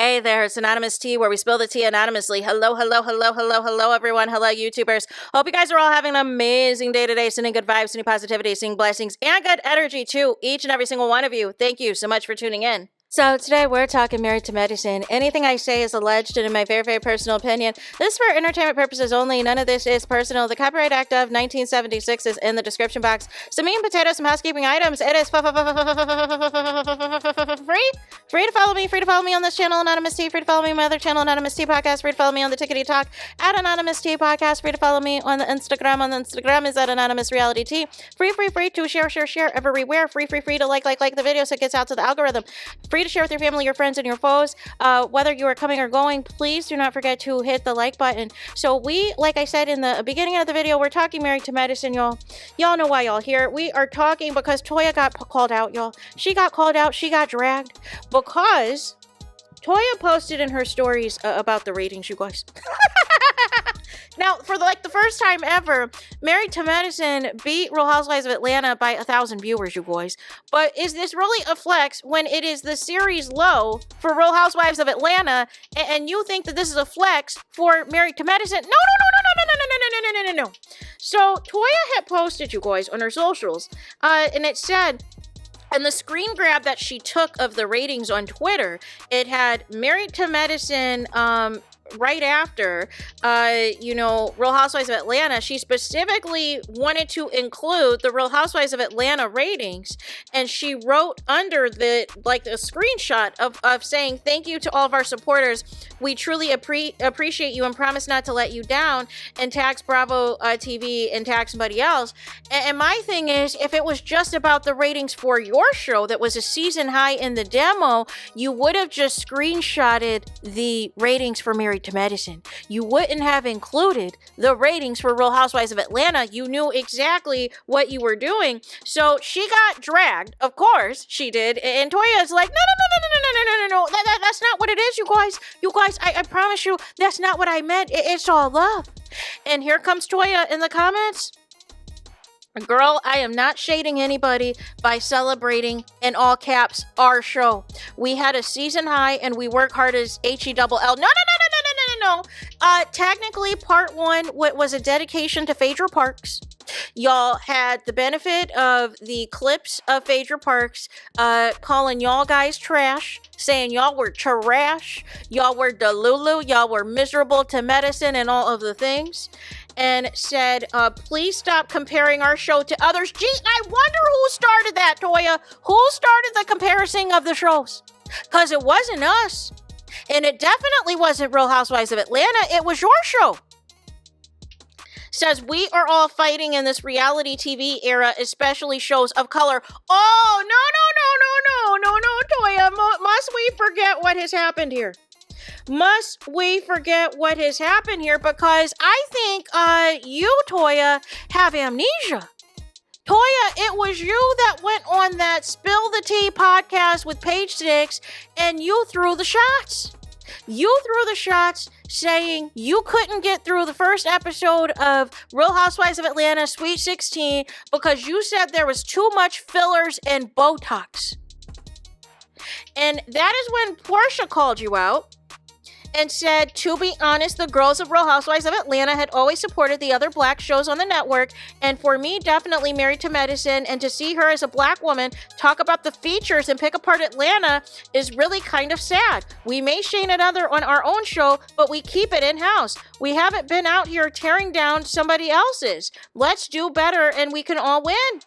Hey there, it's Anonymous Tea, where we spill the tea anonymously. Hello, everyone. Hello, YouTubers. Hope you guys are all having an amazing day today. Sending good vibes, sending positivity, sending blessings, and good energy to each and every single one of you. Thank you so much for tuning in. So today we're talking Married to Medicine. Anything I say is alleged and in my very, very personal opinion. This is for entertainment purposes only. None of this is personal. The Copyright Act of 1976 is in the description box. Some meat and potatoes, some housekeeping items. It is free to follow me. Free to follow me on this channel, Anonymous Tea. Free to follow me on my other channel, Anonymous Tea Podcast. Free to follow me on the Tickety Talk at Anonymous Tea Podcast. Free to follow me on the Instagram. On the Instagram is at AnonymousRealityT. Free to share everywhere. Free to like the video so it gets out to the algorithm. Free to share with your family, your friends, and your foes. Whether you are coming or going, please do not forget to hit the like button. So we, like I said in the beginning of the video, we're talking Married to Medicine, y'all. Y'all know why y'all here. We are talking because Toya got called out, y'all. She got called out. She got dragged because Toya posted in her stories about the ratings, you guys. Now, for the first time ever, Married to Medicine beat Real Housewives of Atlanta by 1,000 viewers, you guys. But is this really a flex when it is the series low for Real Housewives of Atlanta, and you think that this is a flex for Married to Medicine? No. So Toya had posted, you guys, on her socials, and it said, and the screen grab that she took of the ratings on Twitter, it had Married to Medicine, right after, Real Housewives of Atlanta. She specifically wanted to include the Real Housewives of Atlanta ratings, and she wrote under a screenshot of saying, "Thank you to all of our supporters. We truly appreciate you and promise not to let you down," and tags Bravo TV and tags somebody else. And my thing is, if it was just about the ratings for your show that was a season high in the demo, you would have just screenshotted the ratings for Married to Medicine. You wouldn't have included the ratings for Real Housewives of Atlanta. You knew exactly what you were doing. So she got dragged. Of course she did. And Toya is like, no. That's not what it is, you guys. You guys, I promise you, that's not what I meant. It's all love. And here comes Toya in the comments. Girl, I am not shading anybody by celebrating, in all caps, our show. We had a season high and we work hard as HELL. No. Technically, part one was a dedication to Phaedra Parks. Y'all had the benefit of the clips of Phaedra Parks calling y'all guys trash, saying y'all were trash, y'all were delulu, y'all were miserable to medicine and all of the things. And said, please stop comparing our show to others. Gee, I wonder who started that, Toya. Who started the comparison of the shows? Because it wasn't us. And it definitely wasn't Real Housewives of Atlanta. It was your show. Says, we are all fighting in this reality TV era, especially shows of color. Oh, no, Toya. Must we forget what has happened here? Must we forget what has happened here? Because I think you, Toya, have amnesia. Toya, it was you that went on that Spill the Tea podcast with Page Six, and you threw the shots. You threw the shots saying you couldn't get through the first episode of Real Housewives of Atlanta Sweet 16 because you said there was too much fillers and Botox. And that is when Portia called you out and said, to be honest, the girls of Real Housewives of Atlanta had always supported the other black shows on the network, and for me, definitely Married to Medicine, and to see her as a black woman talk about the features and pick apart Atlanta is really kind of sad. We may shade another on our own show, but we keep it in-house. We haven't been out here tearing down somebody else's. Let's do better, and we can all win.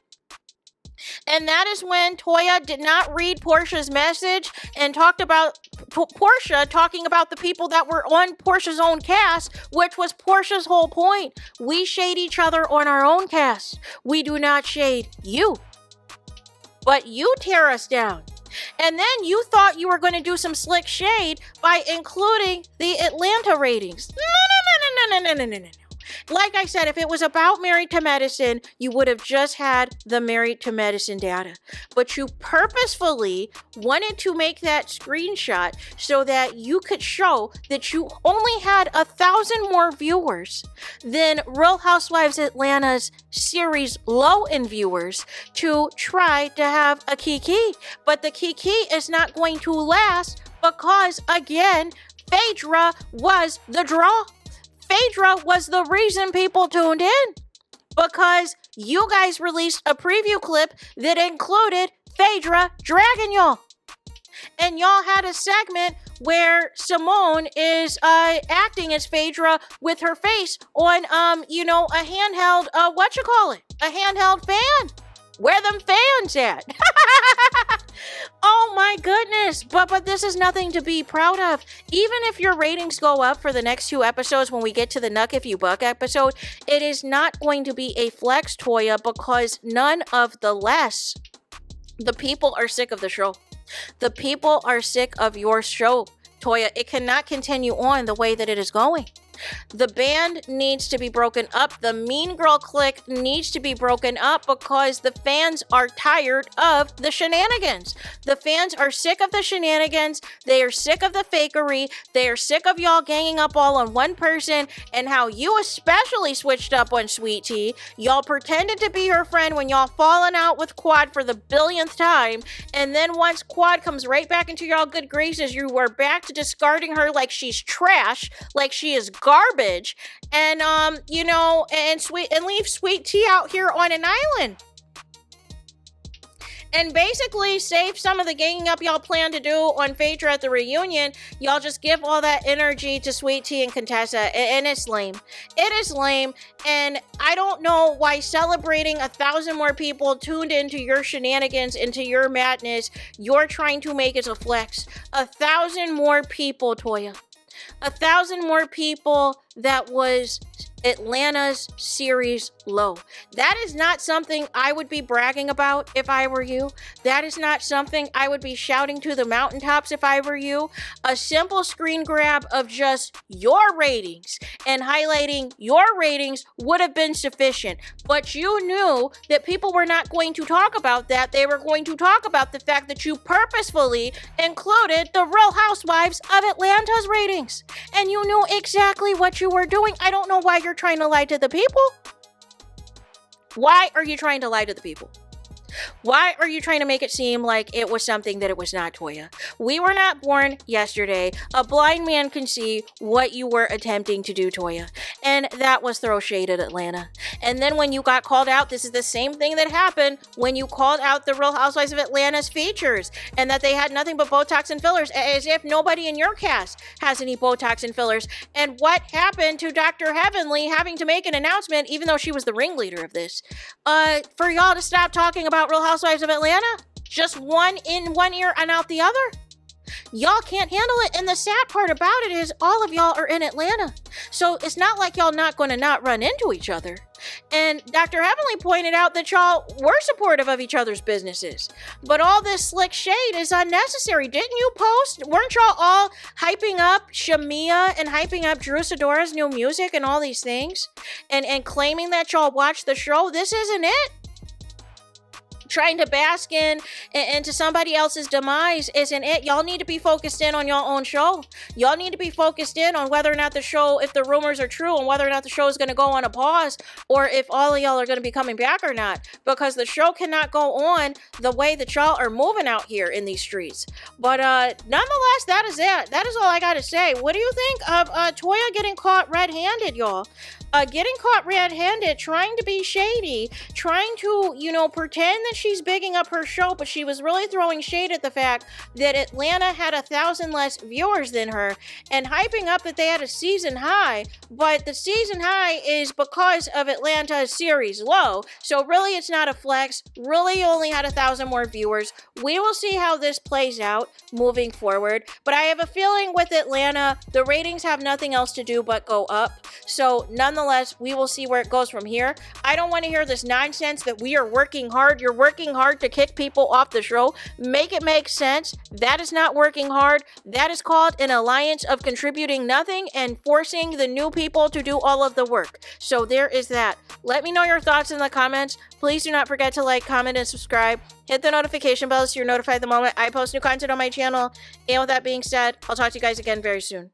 And that is when Toya did not read Portia's message and talked about Portia talking about the people that were on Portia's own cast, which was Portia's whole point. We shade each other on our own cast. We do not shade you. But you tear us down. And then you thought you were going to do some slick shade by including the Atlanta ratings. No. Like I said, if it was about Married to Medicine, you would have just had the Married to Medicine data. But you purposefully wanted to make that screenshot so that you could show that you only had 1,000 more viewers than Real Housewives Atlanta's series low in viewers to try to have a kiki. But the kiki is not going to last because, again, Phaedra was the draw. Phaedra was the reason people tuned in because you guys released a preview clip that included Phaedra dragging y'all. And y'all had a segment where Simone is acting as Phaedra with her face on, a handheld, a handheld fan. Where them fans at? Oh my goodness. But this is nothing to be proud of. Even if your ratings go up for the next 2 episodes when we get to the Nuck If You Buck episode, it is not going to be a flex, Toya, because none of the less, the people are sick of the show. The people are sick of your show, Toya. It cannot continue on the way that it is going. The band needs to be broken up. The Mean Girl clique needs to be broken up because the fans are tired of the shenanigans. The fans are sick of the shenanigans. They are sick of the fakery. They are sick of y'all ganging up all on one person and how you especially switched up on Sweet Tea. Y'all pretended to be her friend when y'all fallen out with Quad for the billionth time. And then once Quad comes right back into y'all good graces, you are back to discarding her like she's trash, like she is garbage, and and leave Sweet Tea out here on an island. And basically save some of the ganging up y'all plan to do on Phaedra at the reunion. Y'all just give all that energy to Sweet Tea and Contessa, and it's lame. It is lame, and I don't know why celebrating 1,000 more people tuned into your shenanigans, into your madness, you're trying to make it a flex. 1,000 more people, Toya. 1,000 more people. That was Atlanta's series low. That is not something I would be bragging about if I were you. That is not something I would be shouting to the mountaintops if I were you. A simple screen grab of just your ratings and highlighting your ratings would have been sufficient. But you knew that people were not going to talk about that. They were going to talk about the fact that you purposefully included the Real Housewives of Atlanta's ratings. And you knew exactly what you were doing. I don't know why you're trying to lie to the people. Why are you trying to lie to the people? Why are you trying to make it seem like it was something that it was not, Toya? We were not born yesterday. A blind man can see what you were attempting to do, Toya. And that was throw shade at Atlanta. And then when you got called out, this is the same thing that happened when you called out the Real Housewives of Atlanta's features and that they had nothing but Botox and fillers, as if nobody in your cast has any Botox and fillers. And what happened to Dr. Heavenly having to make an announcement, even though she was the ringleader of this, for y'all to stop talking about Real Housewives of Atlanta? Just one in one ear and out the other? Y'all can't handle it. And the sad part about it is all of y'all are in Atlanta. So it's not like y'all not going to not run into each other. And Dr. Heavenly pointed out that y'all were supportive of each other's businesses. But all this slick shade is unnecessary. Didn't you post? Weren't y'all all hyping up Shamia and hyping up Drew Sidora's new music and all these things? And claiming that y'all watched the show? This isn't it. Trying to bask into somebody else's demise isn't it. Y'all need to be focused in on your own show. Y'all need to be focused in on whether or not the show, if the rumors are true, and whether or not the show is going to go on a pause, or if all of y'all are going to be coming back or not. Because the show cannot go on the way that y'all are moving out here in these streets. But nonetheless, that is it. That is all I got to say. What do you think of Toya getting caught red-handed, y'all? Getting caught red-handed, trying to be shady, trying to, pretend that she's bigging up her show, but she was really throwing shade at the fact that Atlanta had 1,000 less viewers than her, and hyping up that they had a season high, but the season high is because of Atlanta's series low, so really it's not a flex. Really, you only had 1,000 more viewers. We will see how this plays out moving forward, but I have a feeling with Atlanta, the ratings have nothing else to do but go up, so nonetheless, nonetheless, we will see where it goes from here. I don't want to hear this nonsense that we are working hard. You're working hard to kick people off the show. Make it make sense. That is not working hard. That is called an alliance of contributing nothing and forcing the new people to do all of the work. So there is that. Let me know your thoughts in the comments. Please do not forget to like, comment, and subscribe. Hit the notification bell so you're notified the moment I post new content on my channel. And with that being said, I'll talk to you guys again very soon.